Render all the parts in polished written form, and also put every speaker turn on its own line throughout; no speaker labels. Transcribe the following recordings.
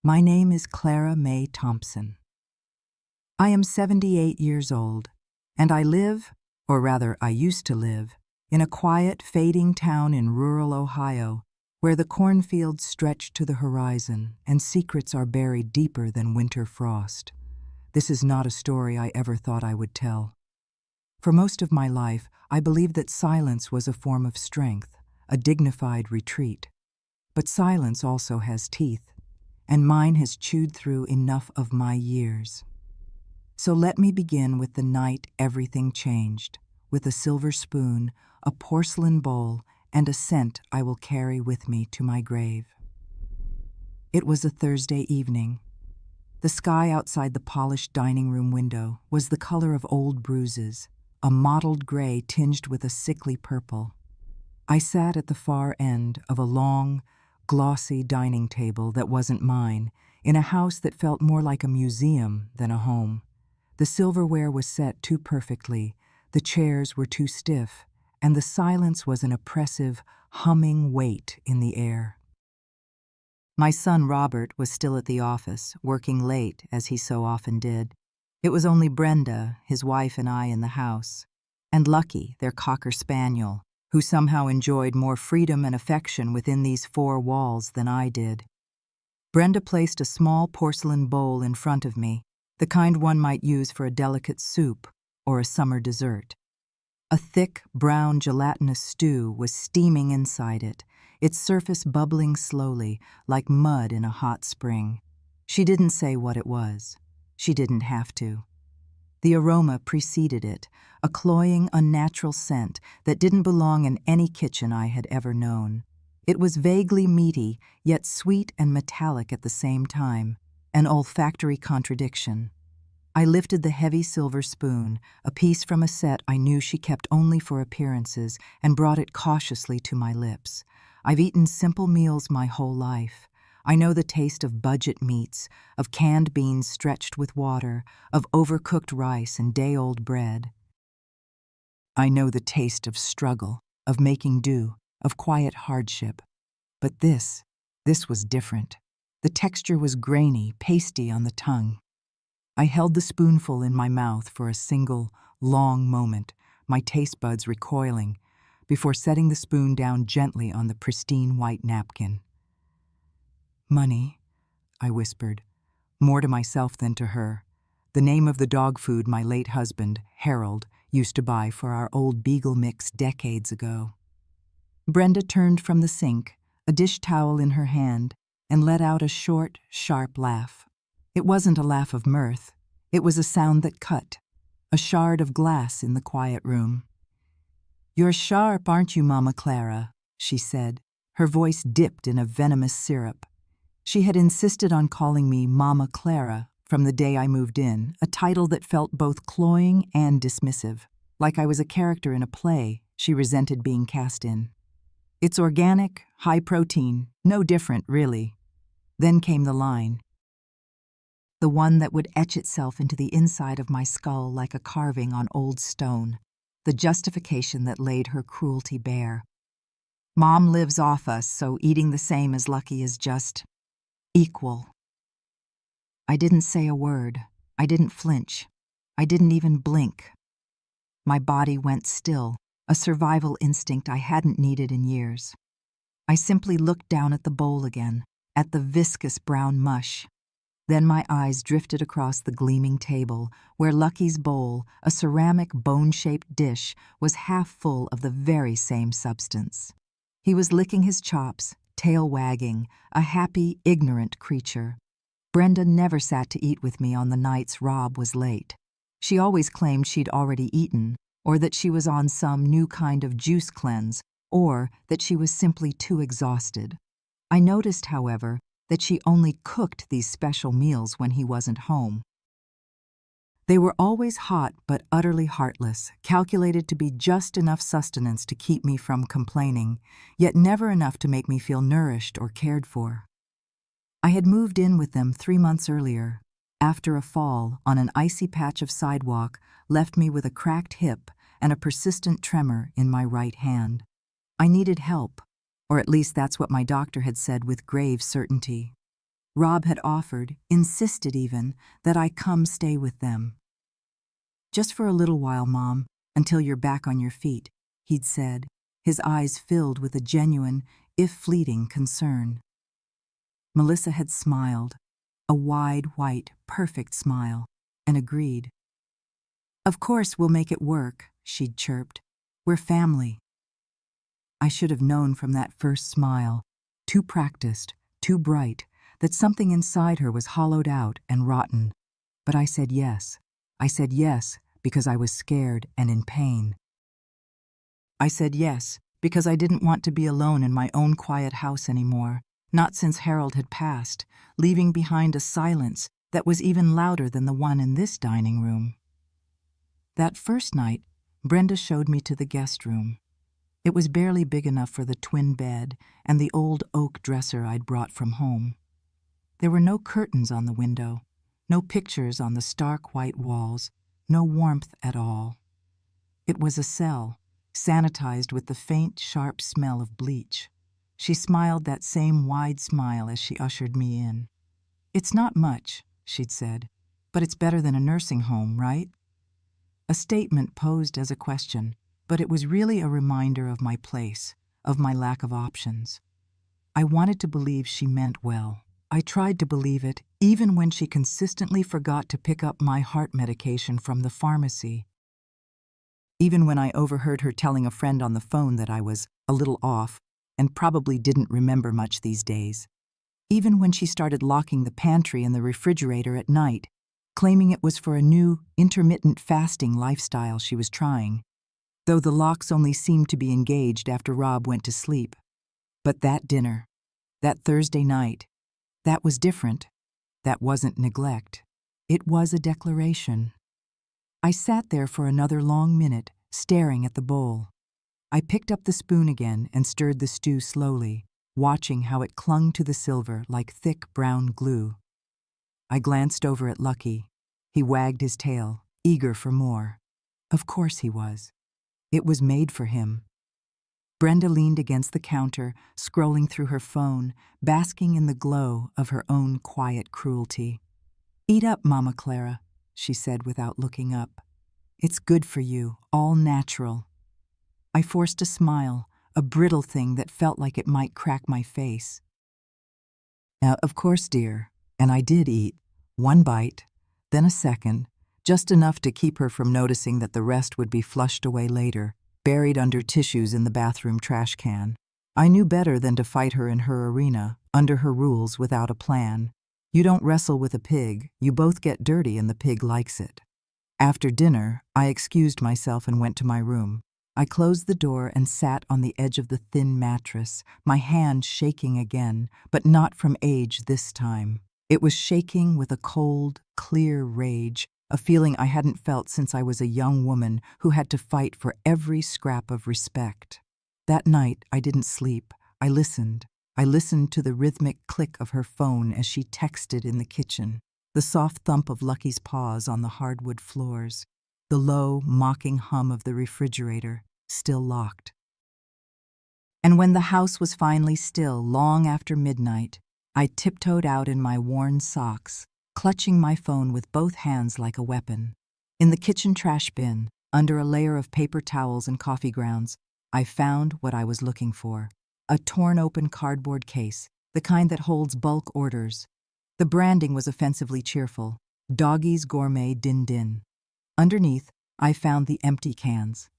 My name is Clara May Thompson. I am 78 years old, and I live, or rather I used to live, in a quiet, fading town in rural Ohio where the cornfields stretch to the horizon and secrets are buried deeper than winter frost. This is not a story I ever thought I would tell. For most of my life, I believed that silence was a form of strength, a dignified retreat. But silence also has teeth, and mine has chewed through enough of my years. So let me begin with the night everything changed, with a silver spoon, a porcelain bowl, and a scent I will carry with me to my grave. It was a Thursday evening. The sky outside the polished dining room window was the color of old bruises, a mottled gray tinged with a sickly purple. I sat at the far end of a long, glossy dining table that wasn't mine, in a house that felt more like a museum than a home. The silverware was set too perfectly, the chairs were too stiff, and the silence was an oppressive, humming weight in the air. My son Robert was still at the office, working late, as he so often did. It was only Brenda, his wife, and I in the house, and Lucky, their cocker spaniel, who somehow enjoyed more freedom and affection within these four walls than I did. Brenda placed a small porcelain bowl in front of me, the kind one might use for a delicate soup or a summer dessert. A thick, brown, gelatinous stew was steaming inside it, its surface bubbling slowly, like mud in a hot spring. She didn't say what it was. She didn't have to. The aroma preceded it, a cloying, unnatural scent that didn't belong in any kitchen I had ever known. It was vaguely meaty, yet sweet and metallic at the same time, an olfactory contradiction. I lifted the heavy silver spoon, a piece from a set I knew she kept only for appearances, and brought it cautiously to my lips. I've eaten simple meals my whole life. I know the taste of budget meats, of canned beans stretched with water, of overcooked rice and day-old bread. I know the taste of struggle, of making do, of quiet hardship. But this was different. The texture was grainy, pasty on the tongue. I held the spoonful in my mouth for a single, long moment, my taste buds recoiling, before setting the spoon down gently on the pristine white napkin. "Money," I whispered, more to myself than to her, the name of the dog food my late husband, Harold, used to buy for our old beagle mix decades ago. Brenda turned from the sink, a dish towel in her hand, and let out a short, sharp laugh. It wasn't a laugh of mirth. It was a sound that cut, a shard of glass in the quiet room. "You're sharp, aren't you, Mama Clara?" she said, her voice dipped in a venomous syrup. She had insisted on calling me Mama Clara from the day I moved in, a title that felt both cloying and dismissive, like I was a character in a play she resented being cast in. "It's organic, high protein, no different, really." Then came the line, the one that would etch itself into the inside of my skull like a carving on old stone, the justification that laid her cruelty bare. "Mom lives off us, so eating the same as Lucky is just equal." I didn't say a word. I didn't flinch. I didn't even blink. My body went still, a survival instinct I hadn't needed in years. I simply looked down at the bowl again, at the viscous brown mush. Then my eyes drifted across the gleaming table, where Lucky's bowl, a ceramic bone-shaped dish, was half full of the very same substance. He was licking his chops, tail wagging, a happy, ignorant creature. Brenda never sat to eat with me on the nights Rob was late. She always claimed she'd already eaten, or that she was on some new kind of juice cleanse, or that she was simply too exhausted. I noticed, however, that she only cooked these special meals when he wasn't home. They were always hot but utterly heartless, calculated to be just enough sustenance to keep me from complaining, yet never enough to make me feel nourished or cared for. I had moved in with them 3 months earlier, after a fall on an icy patch of sidewalk left me with a cracked hip and a persistent tremor in my right hand. I needed help, or at least that's what my doctor had said with grave certainty. Rob had offered, insisted even, that I come stay with them. "Just for a little while, Mom, until you're back on your feet," he'd said, his eyes filled with a genuine, if fleeting, concern. Melissa had smiled, a wide, white, perfect smile, and agreed. "Of course we'll make it work," she'd chirped. "We're family." I should have known from that first smile, too practiced, too bright, that something inside her was hollowed out and rotten. But I said yes. I said yes because I was scared and in pain. I said yes because I didn't want to be alone in my own quiet house anymore, not since Harold had passed, leaving behind a silence that was even louder than the one in this dining room. That first night, Brenda showed me to the guest room. It was barely big enough for the twin bed and the old oak dresser I'd brought from home. There were no curtains on the window, no pictures on the stark white walls, no warmth at all. It was a cell, sanitized with the faint, sharp smell of bleach. She smiled that same wide smile as she ushered me in. "It's not much," she'd said, "but it's better than a nursing home, right?" A statement posed as a question, but it was really a reminder of my place, of my lack of options. I wanted to believe she meant well. I tried to believe it, even when she consistently forgot to pick up my heart medication from the pharmacy. Even when I overheard her telling a friend on the phone that I was a little off and probably didn't remember much these days. Even when she started locking the pantry and the refrigerator at night, claiming it was for a new, intermittent fasting lifestyle she was trying, though the locks only seemed to be engaged after Rob went to sleep. But that dinner, that Thursday night, that was different. That wasn't neglect. It was a declaration. I sat there for another long minute, staring at the bowl. I picked up the spoon again and stirred the stew slowly, watching how it clung to the silver like thick brown glue. I glanced over at Lucky. He wagged his tail, eager for more. Of course he was. It was made for him. Brenda leaned against the counter, scrolling through her phone, basking in the glow of her own quiet cruelty. "Eat up, Mama Clara," she said without looking up. "It's good for you, all natural." I forced a smile, a brittle thing that felt like it might crack my face. "Now, of course, dear," and I did eat. One bite, then a second, just enough to keep her from noticing that the rest would be flushed away later, buried under tissues in the bathroom trash can. I knew better than to fight her in her arena, under her rules without a plan. You don't wrestle with a pig, you both get dirty and the pig likes it. After dinner, I excused myself and went to my room. I closed the door and sat on the edge of the thin mattress, my hand shaking again, but not from age this time. It was shaking with a cold, clear rage, a feeling I hadn't felt since I was a young woman who had to fight for every scrap of respect. That night, I didn't sleep. I listened. I listened to the rhythmic click of her phone as she texted in the kitchen, the soft thump of Lucky's paws on the hardwood floors, the low, mocking hum of the refrigerator, still locked. And when the house was finally still, long after midnight, I tiptoed out in my worn socks, clutching my phone with both hands like a weapon. In the kitchen trash bin, under a layer of paper towels and coffee grounds, I found what I was looking for. A torn-open cardboard case, the kind that holds bulk orders. The branding was offensively cheerful, Doggy's Gourmet Din Din. Underneath, I found the empty cans.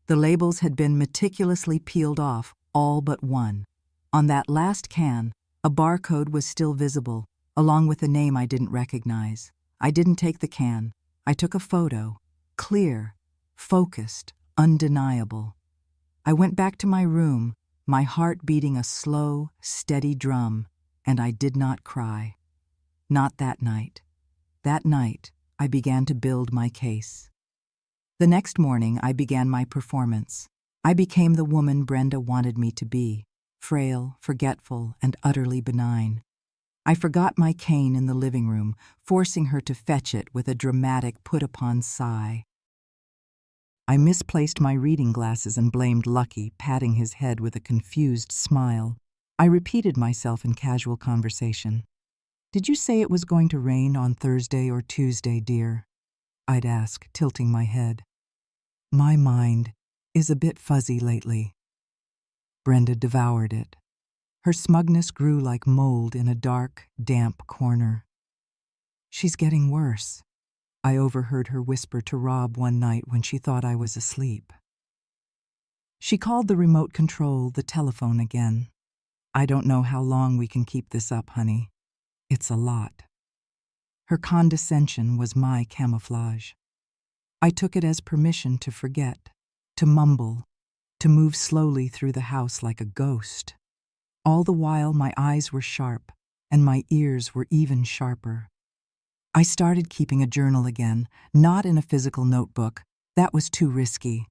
The labels had been meticulously peeled off, all but one. On that last can, a barcode was still visible, along with a name I didn't recognize. I didn't take the can. I took a photo. Clear, focused, undeniable. I went back to my room, my heart beating a slow, steady drum, and I did not cry. Not that night. That night, I began to build my case. The next morning, I began my performance. I became the woman Brenda wanted me to be, frail, forgetful, and utterly benign. I forgot my cane in the living room, forcing her to fetch it with a dramatic put-upon sigh. I misplaced my reading glasses and blamed Lucky, patting his head with a confused smile. I repeated myself in casual conversation. Did you say it was going to rain on Thursday or Tuesday, dear? I'd ask, tilting my head. My mind is a bit fuzzy lately. Brenda devoured it. Her smugness grew like mold in a dark, damp corner. She's getting worse, I overheard her whisper to Rob one night when she thought I was asleep. She called the remote control the telephone again. I don't know how long we can keep this up, honey. It's a lot. Her condescension was my camouflage. I took it as permission to forget, to mumble, to move slowly through the house like a ghost. All the while my eyes were sharp, and my ears were even sharper. I started keeping a journal again, not in a physical notebook. That was too risky.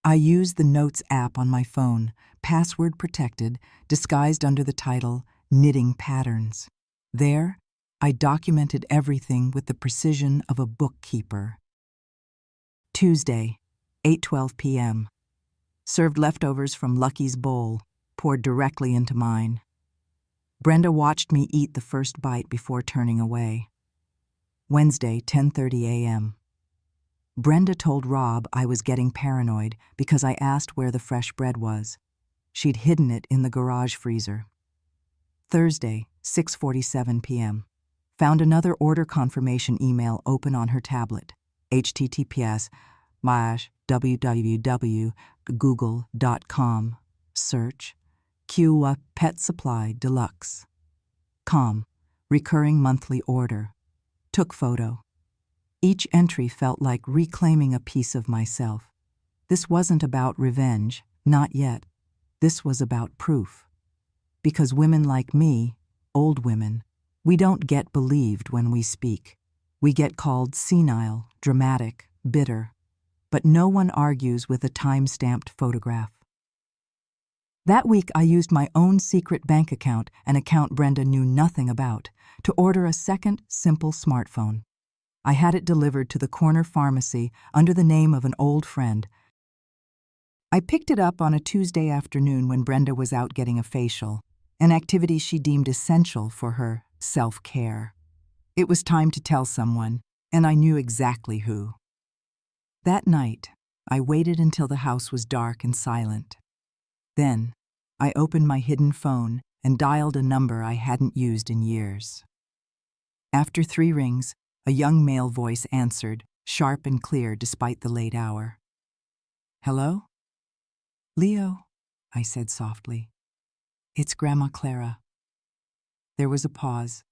I used the Notes app on my phone, password protected, disguised under the title, Knitting Patterns. There, I documented everything with the precision of a bookkeeper. Tuesday, 8:12 p.m. Served leftovers from Lucky's bowl, poured directly into mine. Brenda watched me eat the first bite before turning away. Wednesday, 10:30 a.m. Brenda told Rob I was getting paranoid because I asked where the fresh bread was. She'd hidden it in the garage freezer. Thursday, 6:47 p.m. Found another order confirmation email open on her tablet. https://www.google.com. Search. Q Pet Supply Deluxe. Com. Recurring monthly order. Took photo. Each entry felt like reclaiming a piece of myself. This wasn't about revenge, not yet. This was about proof. Because women like me, old women, we don't get believed when we speak. We get called senile, dramatic, bitter. But no one argues with a time-stamped photograph. That week I used my own secret bank account, an account Brenda knew nothing about, to order a second, simple smartphone. I had it delivered to the corner pharmacy under the name of an old friend. I picked it up on a Tuesday afternoon when Brenda was out getting a facial, an activity she deemed essential for her self-care. It was time to tell someone, and I knew exactly who. That night, I waited until the house was dark and silent. Then, I opened my hidden phone and dialed a number I hadn't used in years. After 3 rings, a young male voice answered, sharp and clear despite the late hour. "Hello?" "Leo," I said softly. "It's Grandma Clara." There was a pause,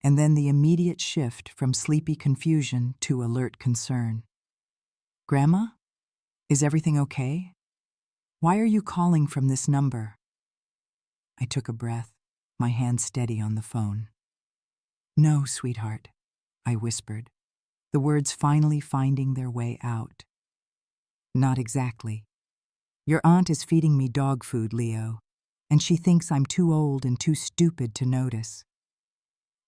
and then the immediate shift from sleepy confusion to alert concern. "Grandma? Is everything okay? Why are you calling from this number?" I took a breath, my hand steady on the phone. "No, sweetheart," I whispered, the words finally finding their way out. "Not exactly. Your aunt is feeding me dog food, Leo, and she thinks I'm too old and too stupid to notice."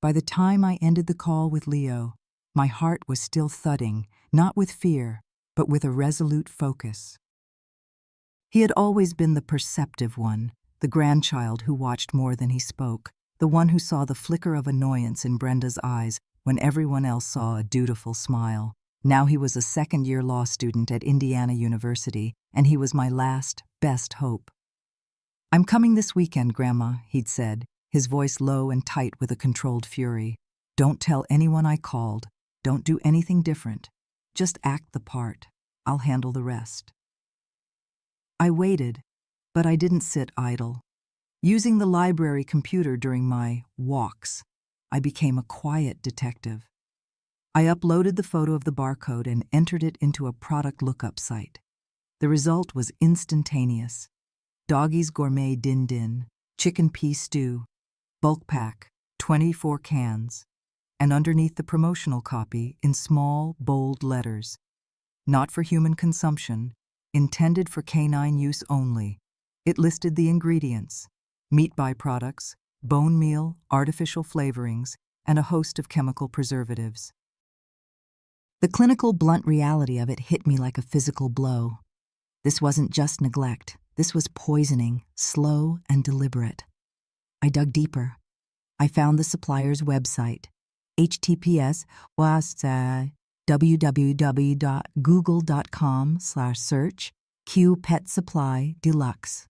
By the time I ended the call with Leo, my heart was still thudding, not with fear, but with a resolute focus. He had always been the perceptive one, the grandchild who watched more than he spoke, the one who saw the flicker of annoyance in Brenda's eyes when everyone else saw a dutiful smile. Now he was a second-year law student at Indiana University, and he was my last, best hope. "I'm coming this weekend, Grandma," he'd said, his voice low and tight with a controlled fury. "Don't tell anyone I called. Don't do anything different. Just act the part. I'll handle the rest." I waited, but I didn't sit idle. Using the library computer during my walks, I became a quiet detective. I uploaded the photo of the barcode and entered it into a product lookup site. The result was instantaneous. Doggy's Gourmet Din Din, chicken pea stew, bulk pack, 24 cans, and underneath the promotional copy in small, bold letters, "Not for human consumption, intended for canine use only." It listed the ingredients: meat byproducts, bone meal, artificial flavorings, and a host of chemical preservatives. The clinical, blunt reality of it hit me like a physical blow. This wasn't just neglect. This was poisoning, slow and deliberate. I dug deeper. I found the supplier's website, https was www.google.com/search quietest.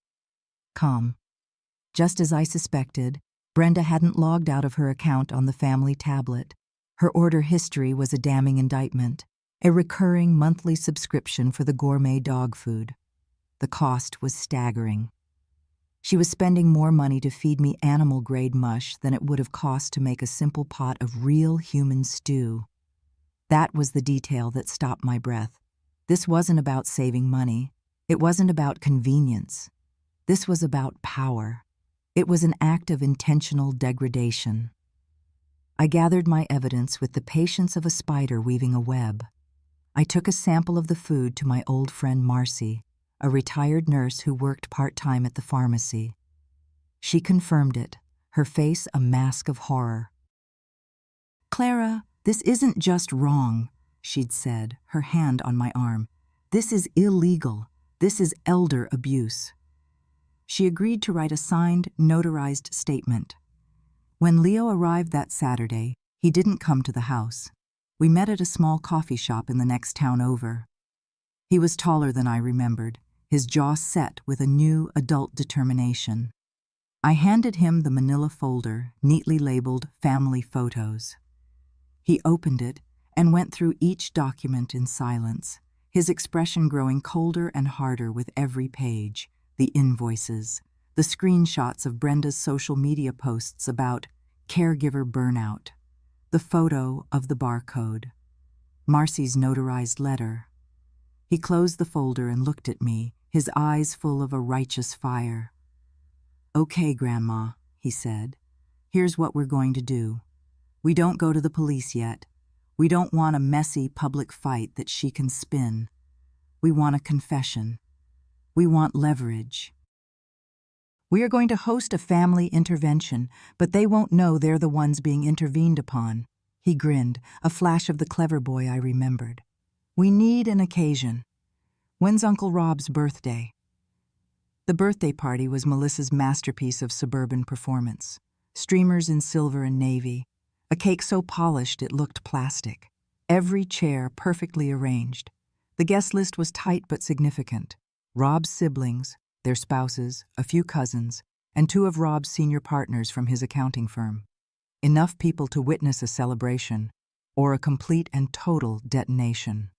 Just as I suspected, Brenda hadn't logged out of her account on the family tablet. Her order history was a damning indictment, a recurring monthly subscription for the gourmet dog food. The cost was staggering. She was spending more money to feed me animal-grade mush than it would have cost to make a simple pot of real human stew. That was the detail that stopped my breath. This wasn't about saving money. It wasn't about convenience. This was about power. It was an act of intentional degradation. I gathered my evidence with the patience of a spider weaving a web. I took a sample of the food to my old friend Marcy, a retired nurse who worked part-time at the pharmacy. She confirmed it, her face a mask of horror. "Clara, this isn't just wrong," she'd said, her hand on my arm. "This is illegal. This is elder abuse." She agreed to write a signed, notarized statement. When Leo arrived that Saturday, he didn't come to the house. We met at a small coffee shop in the next town over. He was taller than I remembered, his jaw set with a new adult determination. I handed him the manila folder, neatly labeled Family Photos. He opened it and went through each document in silence, his expression growing colder and harder with every page. The invoices, the screenshots of Brenda's social media posts about caregiver burnout, the photo of the barcode, Marcy's notarized letter. He closed the folder and looked at me, his eyes full of a righteous fire. "Okay, Grandma," he said. "Here's what we're going to do. We don't go to the police yet. We don't want a messy public fight that she can spin. We want a confession. We want leverage. We are going to host a family intervention, but they won't know they're the ones being intervened upon." He grinned, a flash of the clever boy I remembered. "We need an occasion. When's Uncle Rob's birthday?" The birthday party was Melissa's masterpiece of suburban performance. Streamers in silver and navy, a cake so polished it looked plastic. Every chair perfectly arranged. The guest list was tight but significant. Rob's siblings, their spouses, a few cousins, and 2 of Rob's senior partners from his accounting firm. Enough people to witness a celebration, or a complete and total detonation.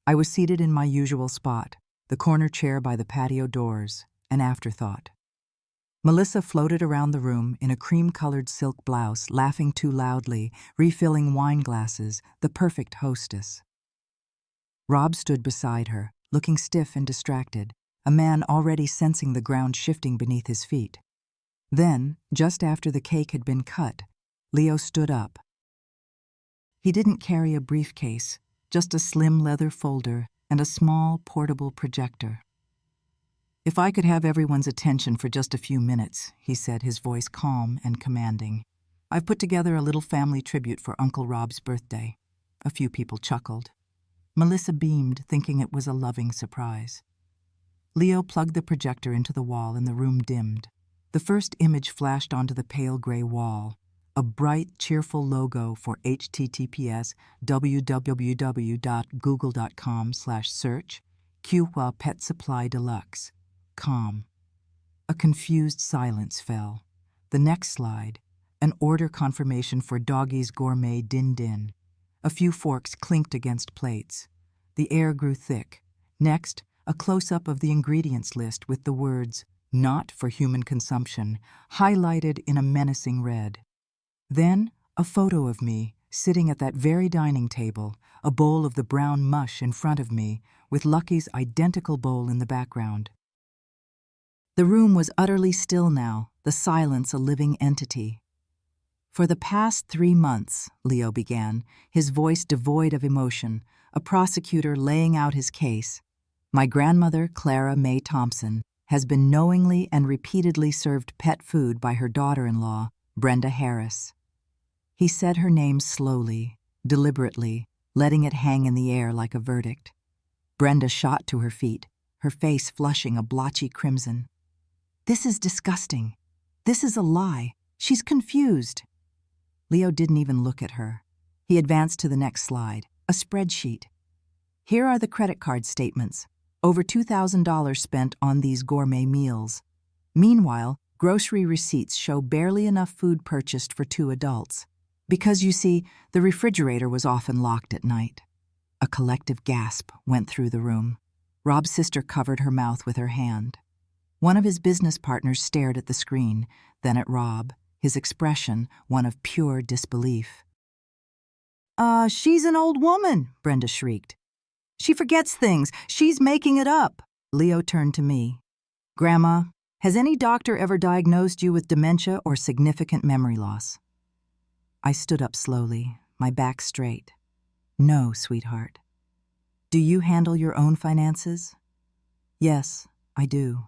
I was seated in my usual spot, the corner chair by the patio doors, an afterthought. Melissa floated around the room in a cream-colored silk blouse, laughing too loudly, refilling wine glasses, the perfect hostess. Rob stood beside her, looking stiff and distracted, a man already sensing the ground shifting beneath his feet. Then, just after the cake had been cut, Leo stood up. He didn't carry a briefcase, just a slim leather folder and a small, portable projector. "If I could have everyone's attention for just a few minutes," he said, his voice calm and commanding. "I've put together a little family tribute for Uncle Rob's birthday." A few people chuckled. Melissa beamed, thinking it was a loving surprise. Leo plugged the projector into the wall and the room dimmed. The first image flashed onto the pale gray wall, a bright, cheerful logo for https www.google.com/search Pet Supply Deluxe. Calm. A confused silence fell. The next slide, an order confirmation for Doggy's Gourmet Din Din. A few forks clinked against plates. The air grew thick. Next, a close-up of the ingredients list with the words, "Not for human consumption," highlighted in a menacing red. Then, a photo of me, sitting at that very dining table, a bowl of the brown mush in front of me, with Lucky's identical bowl in the background. The room was utterly still now, the silence a living entity. "For the past 3 months," Leo began, his voice devoid of emotion, a prosecutor laying out his case, "my grandmother, Clara May Thompson, has been knowingly and repeatedly served pet food by her daughter-in-law, Brenda Harris." He said her name slowly, deliberately, letting it hang in the air like a verdict. Brenda shot to her feet, her face flushing a blotchy crimson. "This is disgusting. This is a lie. She's confused. Leo didn't even look at her. He advanced to the next slide, a spreadsheet. Here are the credit card statements. Over $2,000 spent on these gourmet meals. Meanwhile, grocery receipts show barely enough food purchased for 2 adults. Because, you see, the refrigerator was often locked at night. A collective gasp went through the room. Rob's sister covered her mouth with her hand. One of his business partners stared at the screen, then at Rob, his expression one of pure disbelief. She's an old woman," Brenda shrieked. "She forgets things. She's making it up." Leo turned to me. "Grandma, has any doctor ever diagnosed you with dementia or significant memory loss?" I stood up slowly, my back straight. "No, sweetheart." "Do you handle your own finances?" "Yes, I do."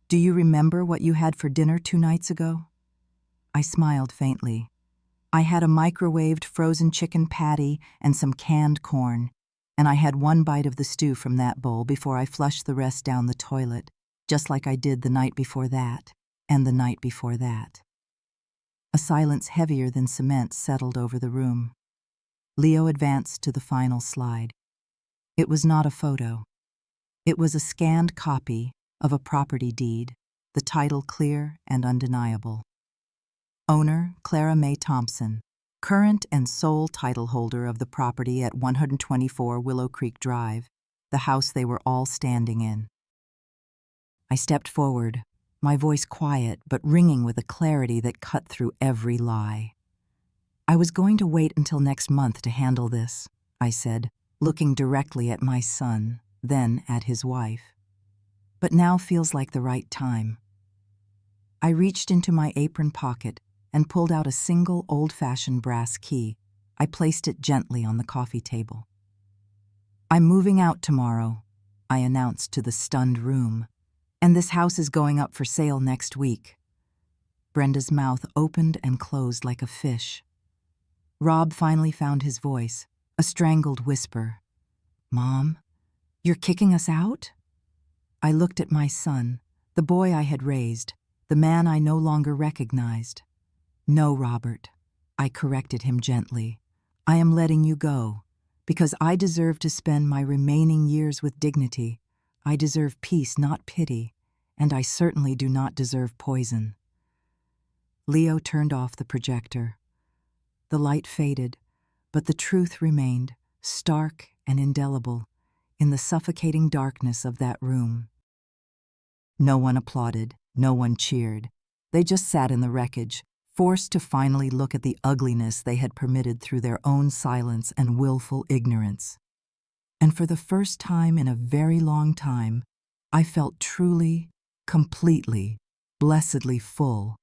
"Do you remember what you had for dinner 2 nights ago?" I smiled faintly. "I had a microwaved frozen chicken patty and some canned corn, and I had 1 bite of the stew from that bowl before I flushed the rest down the toilet, just like I did the night before that, and the night before that." A silence heavier than cement settled over the room. Leo advanced to the final slide. It was not a photo. It was a scanned copy of a property deed, the title clear and undeniable. Owner, Clara Mae Thompson, current and sole title holder of the property at 124 Willow Creek Drive, the house they were all standing in. I stepped forward, my voice quiet but ringing with a clarity that cut through every lie. "I was going to wait until next month to handle this," I said, looking directly at my son, then at his wife. "But now feels like the right time." I reached into my apron pocket and pulled out a single old-fashioned brass key. I placed it gently on the coffee table. "I'm moving out tomorrow," I announced to the stunned room, "and this house is going up for sale next week." Brenda's mouth opened and closed like a fish. Rob finally found his voice, a strangled whisper. "Mom, you're kicking us out?" I looked at my son, the boy I had raised, the man I no longer recognized. "No, Robert," I corrected him gently. "I am letting you go, because I deserve to spend my remaining years with dignity. I deserve peace, not pity, and I certainly do not deserve poison." Leo turned off the projector. The light faded, but the truth remained, stark and indelible, in the suffocating darkness of that room. No one applauded, no one cheered. They just sat in the wreckage, forced to finally look at the ugliness they had permitted through their own silence and willful ignorance. And for the first time in a very long time, I felt truly, completely, blessedly full